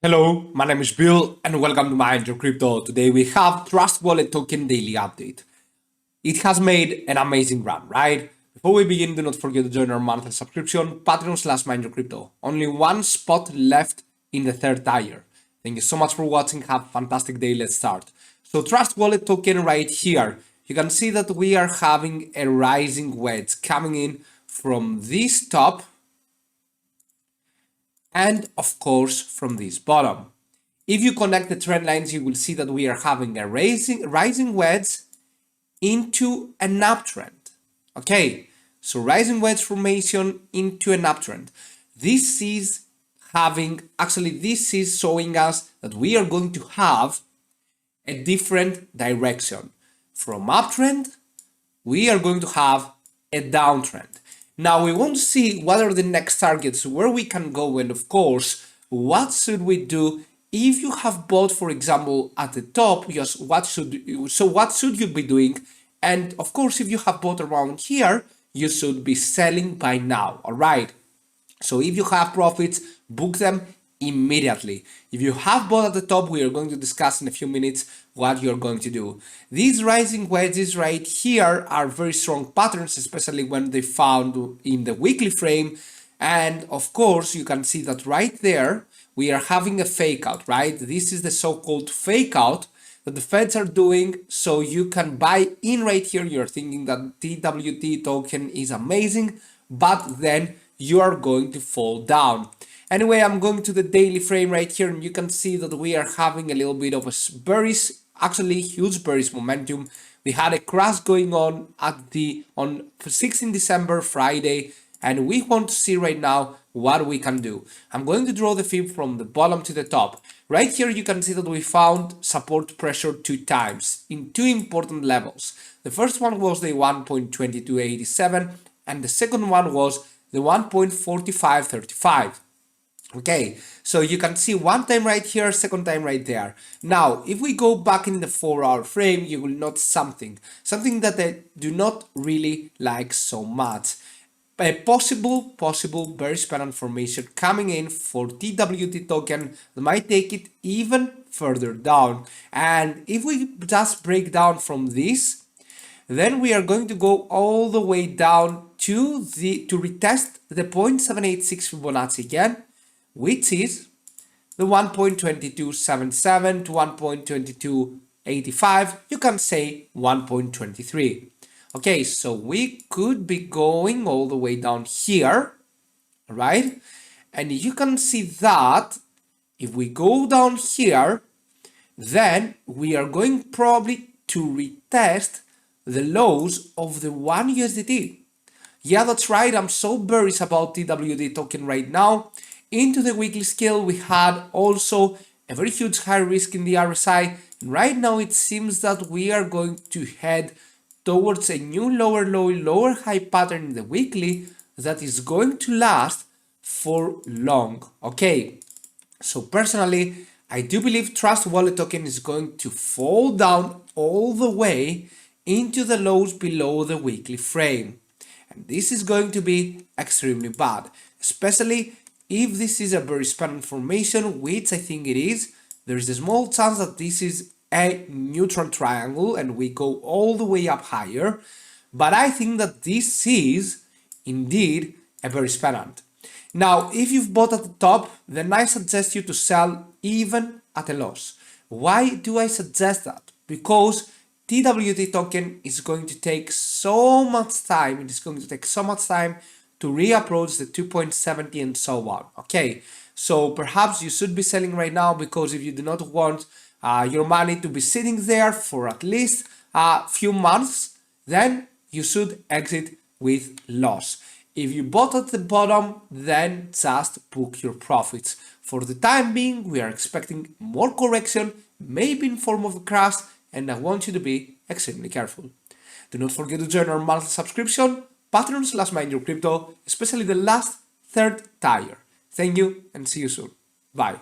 Hello, my name is Bill and welcome to MindYourCrypto. Today we have Trust Wallet Token Daily Update. It has made an amazing run, right? Before we begin, do not forget to join our monthly subscription, Patreon/MindYourCrypto. Only one spot left in the third tier. Thank you so much for watching. Have a fantastic day. Let's start. So Trust Wallet Token right here. You can see that we are having a rising wedge coming in from this top and of course from this bottom. If you connect the trend lines, you will see that we are having a rising wedge into an uptrend. Okay, so rising wedge formation into an uptrend. This is showing us that we are going to have a different direction. From uptrend, we are going to have a downtrend. Now we want to see what are the next targets, where we can go, and of course, what should we do if you have bought, for example, at the top. What should you be doing? And of course, if you have bought around here, you should be selling by now. All right. So if you have profits, book them immediately. If you have bought at the top, we are going to discuss in a few minutes what you're going to do. These rising wedges right here are very strong patterns, especially when they found in the weekly frame. And of course, you can see that right there, we are having a fake out, right? This is the so-called fake out that the feds are doing, so you can buy in right here. You're thinking that TWT token is amazing, but then you are going to fall down. Anyway, I'm going to the daily frame right here, and you can see that we are having a little bit of a bearish, actually huge bearish momentum. We had a crash going on on 16 December, Friday, and we want to see right now what we can do. I'm going to draw the fib from the bottom to the top. Right here, you can see that we found support pressure 2 times in 2 important levels. The first one was the 1.2287, and the second one was the 1.4535. Okay, so you can see one time right here, second time right there. Now, if we go back in the 4-hour frame, you will notice something that I do not really like so much. A possible bearish pattern formation coming in for TWT token that might take it even further down. And if we just break down from this, then we are going to go all the way down to retest the 0.786 Fibonacci again, which is the 1.2277 to 1.2285, you can say 1.23. Okay, so we could be going all the way down here, right? And you can see that if we go down here, then we are going probably to retest the lows of the 1 USDT. Yeah, that's right, I'm so bearish about TWT token right now. Into the weekly scale, we had also a very huge high risk in the RSI. Right now, it seems that we are going to head towards a new lower low, lower high pattern in the weekly that is going to last for long. Okay, so personally, I do believe Trust Wallet token is going to fall down all the way into the lows below the weekly frame. And this is going to be extremely bad, especially if this is a bearish pattern formation, which I think it is. There is a small chance that this is a neutral triangle and we go all the way up higher. But I think that this is indeed a bearish pattern. Now, if you've bought at the top, then I suggest you to sell even at a loss. Why do I suggest that? Because TWT token is going to take so much time. It is going to take so much time to reapproach the 2.70 and so on. Okay, so perhaps you should be selling right now, because if you do not want your money to be sitting there for at least a few months, then you should exit with loss. If you bought at the bottom, then just book your profits. For the time being, we are expecting more correction, maybe in form of a crash, and I want you to be extremely careful. Do not forget to join our monthly subscription, Patreon/MindYourCrypto, especially the last third tier. Thank you and see you soon. Bye.